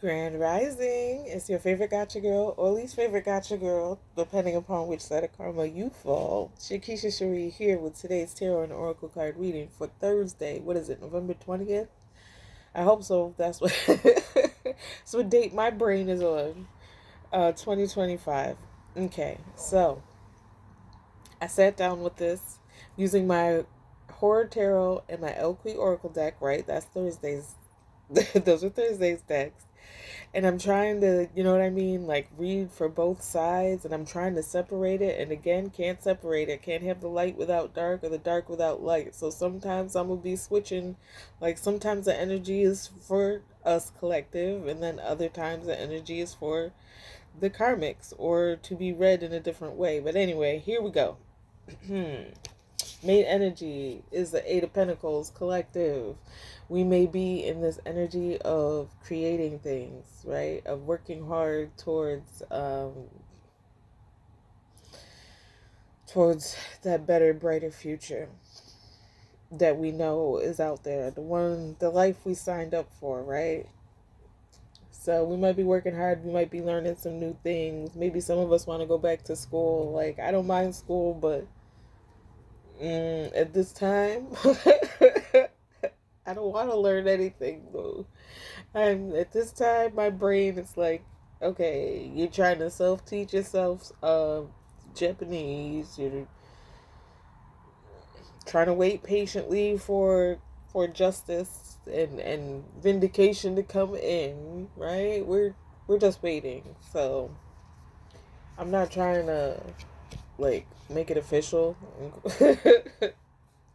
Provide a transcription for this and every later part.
Grand Rising. It's your favorite gotcha girl or least favorite gotcha girl, depending upon which side of karma you fall. Shakisha Cherie here with today's tarot and oracle card reading for Thursday. What is it, November 20th? I hope so. That's what that's what date my brain is on. 2025. Okay, so I sat down with this using my Horror Tarot and my Elqui Oracle deck, right? That's Thursday's. Those are Thursday's decks. And I'm trying to, you know what I mean, like read for both sides, and I'm trying to separate it, and again, can't separate it. Can't have the light without dark or the dark without light. So sometimes I'm gonna be switching, like sometimes the energy is for us collective, and then other times the energy is for the karmics or to be read in a different way. But anyway, here we go. Main energy is the Eight of Pentacles collective. We may be in this energy of creating things, right? Of working hard towards that better, brighter future that we know is out there. The life we signed up for, right? So we might be working hard. We might be learning some new things. Maybe some of us want to go back to school. Like, I don't mind school, but at this time, I don't want to learn anything though. And at this time, my brain is like, okay, you're trying to self-teach yourself Japanese. You're trying to wait patiently for justice and vindication to come in, right? We're just waiting. So I'm not trying to like make it official.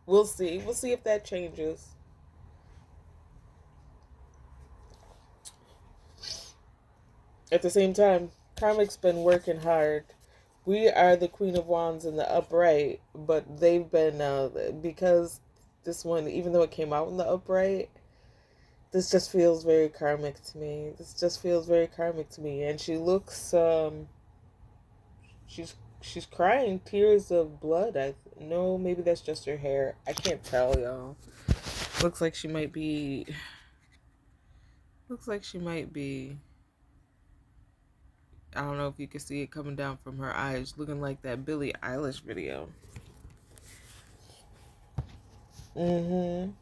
We'll see. We'll see if that changes. At the same time, karmic's been working hard. We are the Queen of Wands in the upright, but they've been because this one, even though it came out in the upright, this just feels very karmic to me. This just feels very karmic to me. And she looks she's crying tears of blood. I no, maybe that's just her hair. I can't tell, y'all. Looks like she might be I don't know if you can see it coming down from her eyes, looking like that Billie Eilish video. Mm-hmm.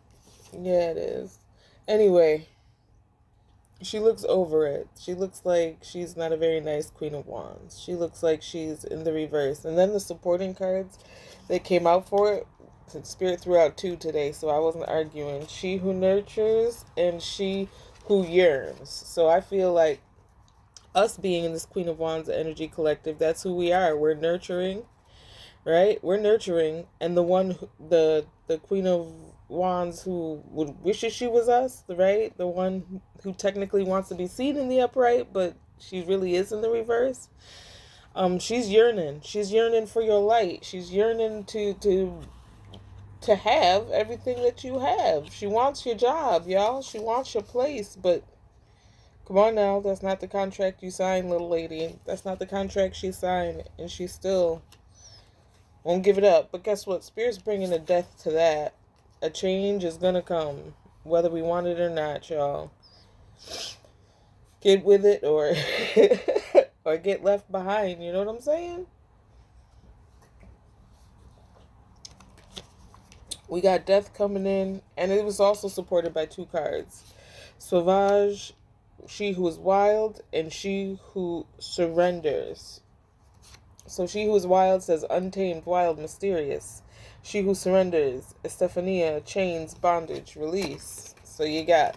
Yeah, it is. Anyway, she looks over it. She looks like she's not a very nice Queen of Wands. She looks like she's in the reverse. And then the supporting cards that came out for it, Spirit threw out two today, so I wasn't arguing. She who nurtures and she who yearns. So I feel like us being in this Queen of Wands energy collective, that's who we are. We're nurturing, right? We're nurturing, and the Queen of Wands who would wishes she was us, right? The one who technically wants to be seen in the upright, but she really is in the reverse. She's yearning. She's yearning for your light. She's yearning to have everything that you have. She wants your job, y'all. She wants your place, but come on now, that's not the contract you signed, little lady. That's not the contract she signed, and she still won't give it up. But guess what? Spirit's bringing a death to that. A change is gonna come, whether we want it or not, y'all. Get with it or or get left behind. You know what I'm saying? We got death coming in, and it was also supported by two cards. Sauvage, she who is wild, and she who surrenders. So she who is wild says untamed, wild, mysterious. She who surrenders, Estefania, chains, bondage, release. So you got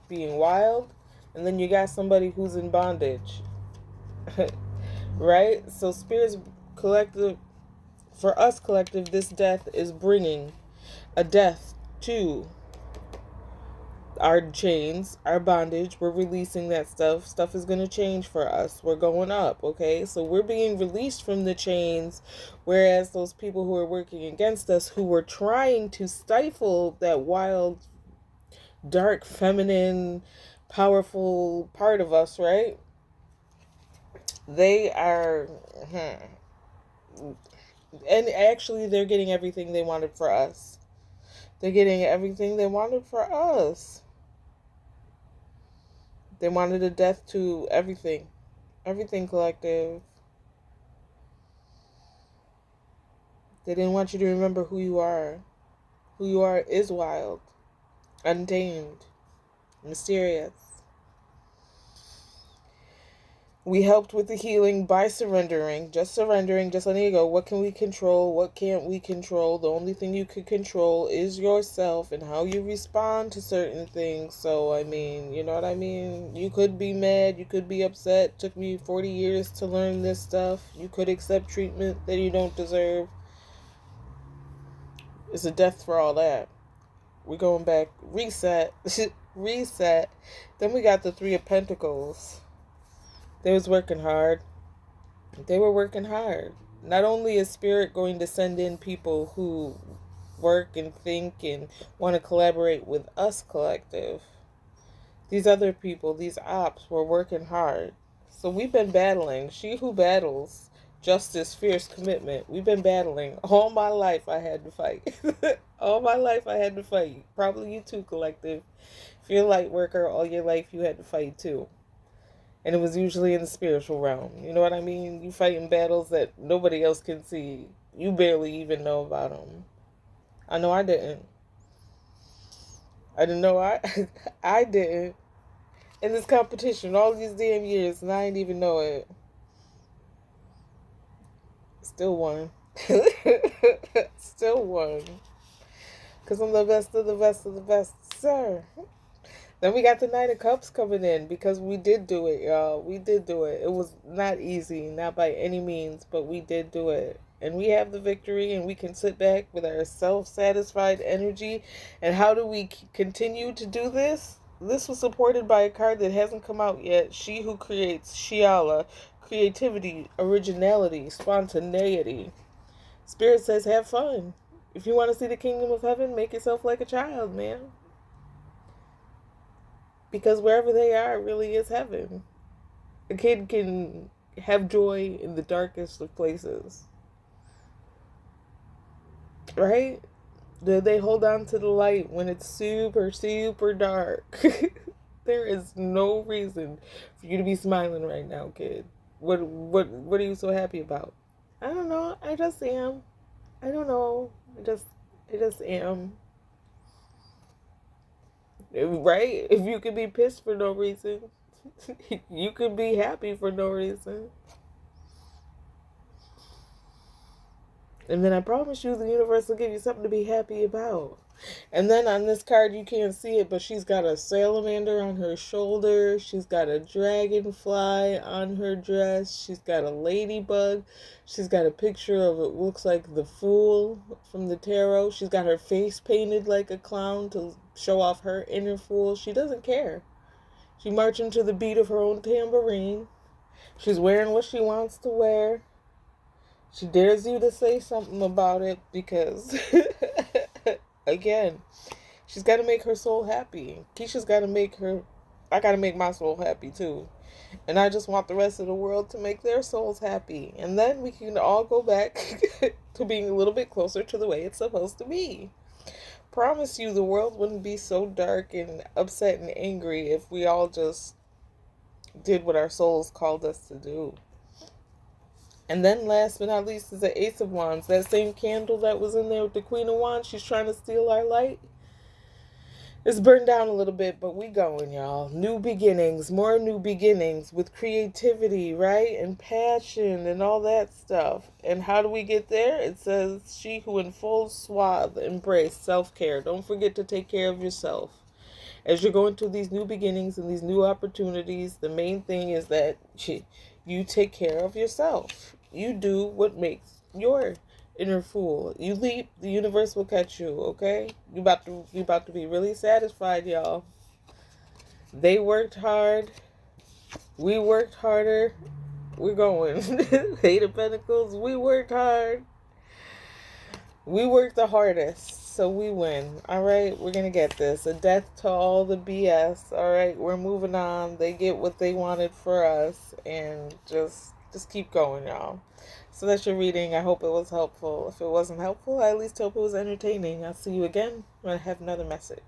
being wild, and then you got somebody who's in bondage. Right? So Spirit's collective, for us collective, this death is bringing a death to our chains, our bondage. We're releasing that stuff. Stuff is going to change for us. We're going up, okay? So we're being released from the chains, whereas those people who are working against us, who were trying to stifle that wild, dark, feminine, powerful part of us, right? They are... And actually, they're getting everything they wanted for us. They're getting everything they wanted for us. They wanted a death to everything. Everything, collective. They didn't want you to remember who you are. Who you are is wild, untamed, mysterious. We helped with the healing by surrendering, just letting it go. What can we control? What can't we control? The only thing you can control is yourself and how you respond to certain things. So, I mean, you know what I mean? You could be mad, you could be upset. It took me 40 years to learn this stuff. You could accept treatment that you don't deserve. It's a death for all that. We're going back, reset, reset. Then we got the Three of Pentacles. They was working hard. They were working hard. Not only is Spirit going to send in people who work and think and want to collaborate with us, collective. These other people, these ops, were working hard. So we've been battling. She who battles, justice, fierce commitment. We've been battling. All my life I had to fight. All my life I had to fight. Probably you too, collective. If you're a light worker, all your life you had to fight too. And it was usually in the spiritual realm. You know what I mean? You fight in battles that nobody else can see. You barely even know about them. I know I didn't. I didn't know I didn't. In this competition all these damn years, and I didn't even know it. Still won. Still won. Because I'm the best of the best of the best, sir. Then we got the Knight of Cups coming in because we did do it, y'all. We did do it. It was not easy, not by any means, but we did do it. And we have the victory, and we can sit back with our self-satisfied energy. And how do we continue to do this? This was supported by a card that hasn't come out yet. She who creates, Shiala. Creativity, originality, spontaneity. Spirit says have fun. If you want to see the kingdom of heaven, make yourself like a child, man. Because wherever they are really is heaven. A kid can have joy in the darkest of places. Right? They hold on to the light when it's super, super dark. There is no reason for you to be smiling right now, kid. What are you so happy about? I don't know. I just am. I don't know. I just am. Right? If you could be pissed for no reason, you could be happy for no reason. And then I promise you the universe will give you something to be happy about. And then on this card, you can't see it, but she's got a salamander on her shoulder. She's got a dragonfly on her dress. She's got a ladybug. She's got a picture of it looks like the Fool from the tarot. She's got her face painted like a clown to show off her inner fool. She doesn't care. She's marching to the beat of her own tambourine. She's wearing what she wants to wear. She dares you to say something about it because, again, she's got to make her soul happy. Keisha's got to make her, I got to make my soul happy too. And I just want the rest of the world to make their souls happy. And then we can all go back to being a little bit closer to the way it's supposed to be. Promise you the world wouldn't be so dark and upset and angry if we all just did what our souls called us to do. And then last but not least is the Ace of Wands. That same candle that was in there with the Queen of Wands, she's trying to steal our light. It's burned down a little bit, but we going, y'all. New beginnings, more new beginnings with creativity, right? And passion and all that stuff. And how do we get there? It says, she who in full swath embrace self-care. Don't forget to take care of yourself. As you're going through these new beginnings and these new opportunities, the main thing is that you take care of yourself. You do what makes your inner fool. You leap, the universe will catch you, okay? You about to be really satisfied, y'all. They worked hard. We worked harder. We're going. Eight of Pentacles, we worked hard. We worked the hardest, so we win. All right, we're going to get this. A death to all the BS. All right, we're moving on. They get what they wanted for us, and just keep going, y'all. So that's your reading. I hope it was helpful. If it wasn't helpful, I at least hope it was entertaining. I'll see you again when I have another message.